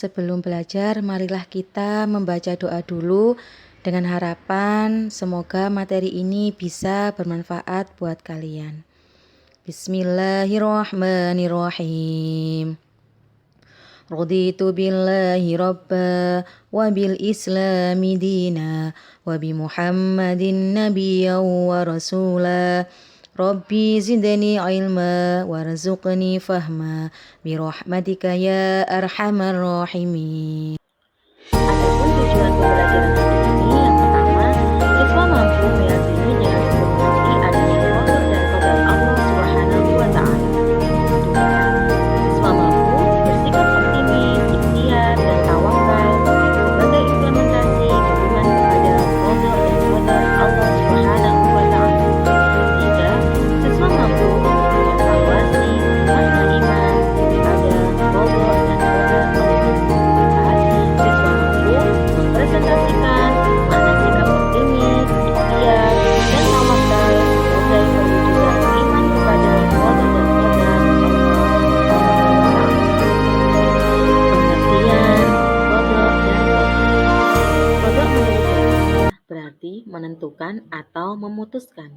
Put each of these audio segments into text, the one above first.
sebelum belajar, marilah kita membaca doa dulu dengan harapan semoga materi ini bisa bermanfaat buat kalian. Bismillahirrahmanirrahim. Raditu billahi rabba wa bil islami dina wa bi Muhammadin nabiyyan wa rasula. Rabbi zidni ilma warzuqni fahma bi rahmatika ya arhamar rahimin. Adapun tujuan pembelajaran hari ini yang pertama, siswa mampu meyakini dengan sepenuh hati adanya qadar dan qadar Allah Subhanahu wa taala. Kedua, siswa mampu bersikap optimis, ikhtiar dan tawakal sebagai implementasi dukungan kepada qadar dan qadar Allah Subhanahu wa taala. Tiga, siswa mampu mengevaluasi makna iman kepada qadar dan qadar Allah. Empat, siswa mampu mempresentasikan makna sikap optimis, ikhtiar dan tawakal sebagai perwujudan iman kepada qadar dan qadar Allah Subhanahu wa taala. Pengertian qadar dan qadar. Qadar menurut bahasa berarti menentukan atau memutuskan.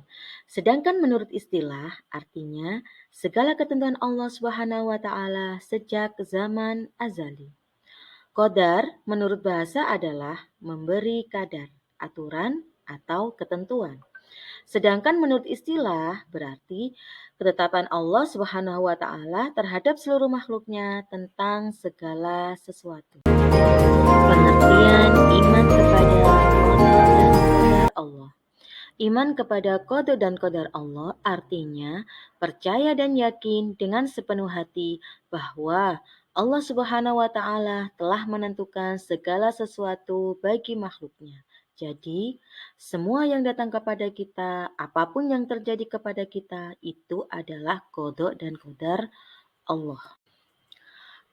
Sedangkan menurut istilah artinya segala ketentuan Allah Subhanahu wa taala sejak zaman azali. Qadar menurut bahasa adalah memberi kadar, aturan atau ketentuan. Sedangkan menurut istilah berarti ketetapan Allah Subhanahu wa taala terhadap seluruh makhluknya tentang segala sesuatu. Pengertian iman kepada qadar dan qadar Allah. Iman kepada qadar dan qadar Allah artinya percaya dan yakin dengan sepenuh hati bahwa Allah Subhanahu wa taala telah menentukan segala sesuatu bagi makhluknya. Jadi, semua yang datang kepada kita, apapun yang terjadi kepada kita, itu adalah qadar dan qadar Allah.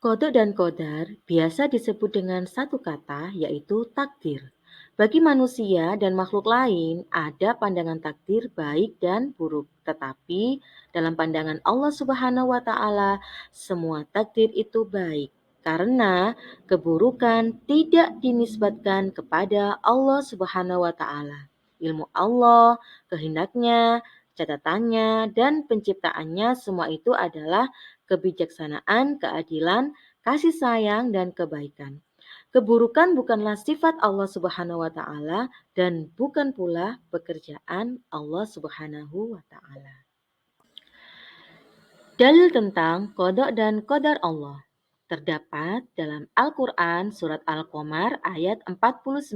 Qadar dan qadar biasa disebut dengan satu kata, yaitu takdir. Bagi manusia dan makhluk lain, ada pandangan takdir baik dan buruk. Tetapi dalam pandangan Allah Subhanahu wa taala, semua takdir itu baik. Karena keburukan tidak dinisbatkan kepada Allah Subhanahu wa taala. Ilmu Allah, kehendaknya, catatannya, dan penciptaannya semua itu adalah kebijaksanaan, keadilan, kasih sayang, dan kebaikan. Keburukan bukanlah sifat Allah Subhanahu wa taala dan bukan pula pekerjaan Allah Subhanahu wa taala. Dalil tentang qada dan qadar Allah terdapat dalam Al-Qur'an surat Al-Qamar ayat 49.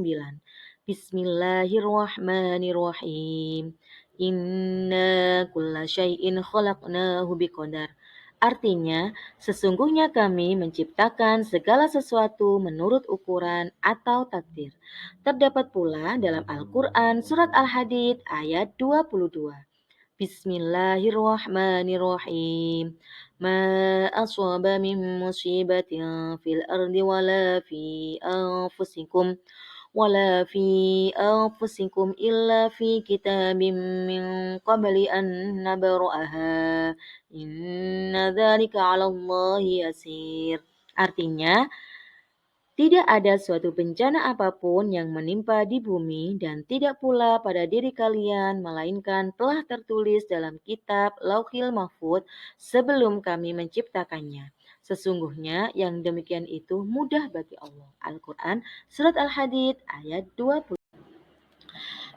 Bismillahirrahmanirrahim. Inna kulla syai'in khalaqnahu biqadar. Artinya, sesungguhnya kami menciptakan segala sesuatu menurut ukuran atau takdir. Terdapat pula dalam Al-Qur'an surat Al-Hadid ayat 22. Bismillahirrahmanirrahim. Ma asaba min musibatin fil ardi wala fi anfusikum illa fi kitabim min qabli an nabra'aha. Inna dzalika 'alallahi yasir. Artinya, tidak ada suatu bencana apapun yang menimpa di bumi dan tidak pula pada diri kalian, melainkan telah tertulis dalam kitab Lauhil Mahfuz sebelum kami menciptakannya. Sesungguhnya yang demikian itu mudah bagi Allah. Al-Quran Surat Al-Hadid ayat 20.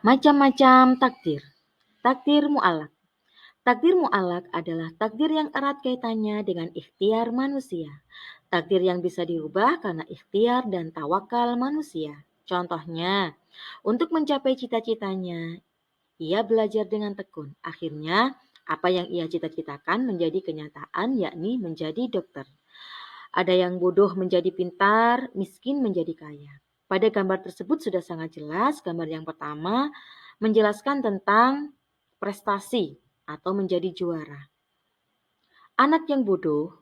Macam-macam takdir. Takdir mu'alaq. Takdir mu'alaq adalah takdir yang erat kaitannya dengan ikhtiar manusia. Takdir yang bisa dirubah karena ikhtiar dan tawakal manusia. Contohnya, untuk mencapai cita-citanya, ia belajar dengan tekun. Akhirnya, apa yang ia cita-citakan menjadi kenyataan, yakni menjadi dokter. Ada yang bodoh menjadi pintar, miskin menjadi kaya. Pada gambar tersebut sudah sangat jelas. Gambar yang pertama menjelaskan tentang prestasi atau menjadi juara. Anak yang bodoh,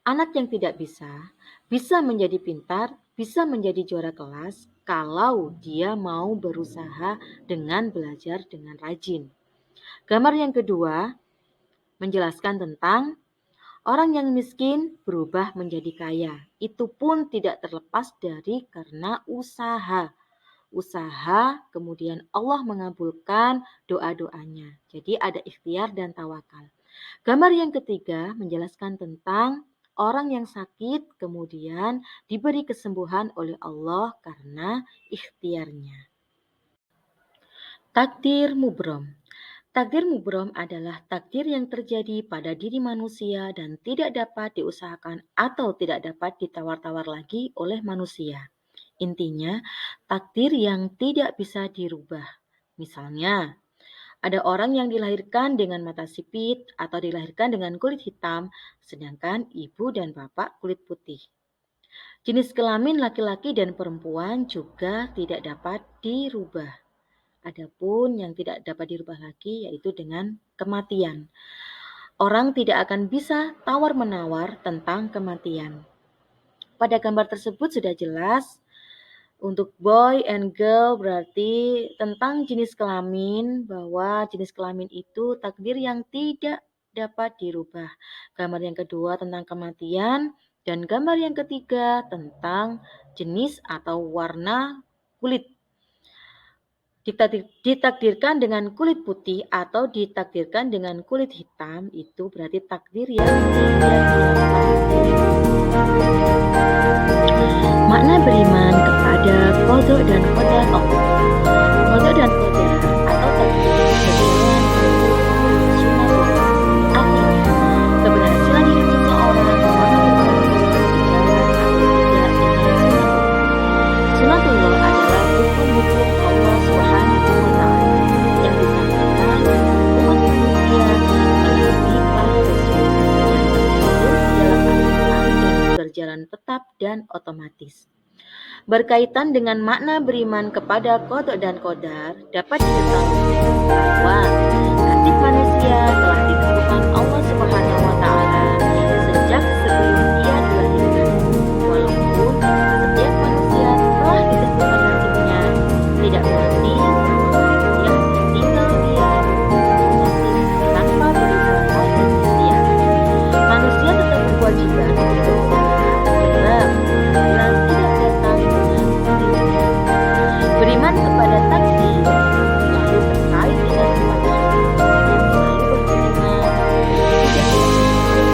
anak yang tidak bisa menjadi pintar, bisa menjadi juara kelas kalau dia mau berusaha dengan belajar dengan rajin. Gambar yang kedua menjelaskan tentang Orang yang miskin berubah menjadi kaya. Itu pun tidak terlepas dari karena usaha. Usaha, kemudian Allah mengabulkan doa-doanya. Jadi ada ikhtiar dan tawakal. Gambar yang ketiga menjelaskan tentang orang yang sakit kemudian diberi kesembuhan oleh Allah karena ikhtiarnya. Takdir mubrom. Takdir mubrom adalah takdir yang terjadi pada diri manusia dan tidak dapat diusahakan atau tidak dapat ditawar-tawar lagi oleh manusia. Intinya, takdir yang tidak bisa dirubah. Misalnya, ada orang yang dilahirkan dengan mata sipit atau dilahirkan dengan kulit hitam, sedangkan ibu dan bapak kulit putih. Jenis kelamin laki-laki dan perempuan juga tidak dapat dirubah. Adapun yang tidak dapat dirubah lagi yaitu dengan kematian. Orang tidak akan bisa tawar-menawar tentang kematian. Pada gambar tersebut sudah jelas untuk boy and girl berarti tentang jenis kelamin bahwa jenis kelamin itu takdir yang tidak dapat dirubah. Gambar yang kedua tentang kematian dan gambar yang ketiga tentang jenis atau warna kulit. Ditakdirkan dengan kulit putih atau ditakdirkan dengan kulit hitam itu berarti takdir yang tidak makna beriman kepada qada dan qadar Allah. Qada dan qadar atau takdir berjalan sunatullah. Artinya, keberhasilan hidup seseorang sama bergantung berjalan atau tidak dengan sunatullah. Sunatullah adalah hukum-hukum Allah Subhanahu wa taala yang disampaikan umat manusia melalui para rasul yang tertulis dalam Al-Quran dan berjalan tetap dan otomatis. Berkaitan dengan makna beriman kepada qada dan qadar dapat diketahui bahwa nasib manusia telah ditentukan Allah Subhanahu wa taala sejak sebelum ia dilahirkan. Walaupun setiap manusia telah ditentukan nasibnya, tidak berarti manusia tinggal diam tanpa berusaha dan ikhtiar. Manusia tetap berkewajiban untuk berusaha sebab kehadiran tidak datang dengan sendirinya. Beriman kepada takdir selalu terkait dengan umat Islam yang selalu beriman dan tidak bersyukur.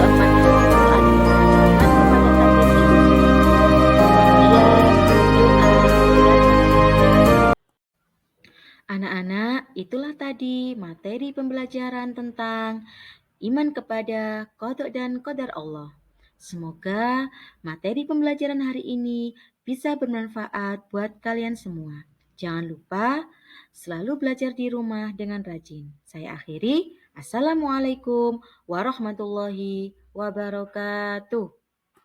Keempat itu adalah beriman kepada takdir itu sendiri, kemudian doa dan anak-anak, itulah tadi materi pembelajaran tentang iman kepada qada dan qadar Allah. Semoga materi pembelajaran hari ini bisa bermanfaat buat kalian semua. Jangan lupa selalu belajar di rumah dengan rajin. Saya akhiri. Assalamualaikum warahmatullahi wabarakatuh.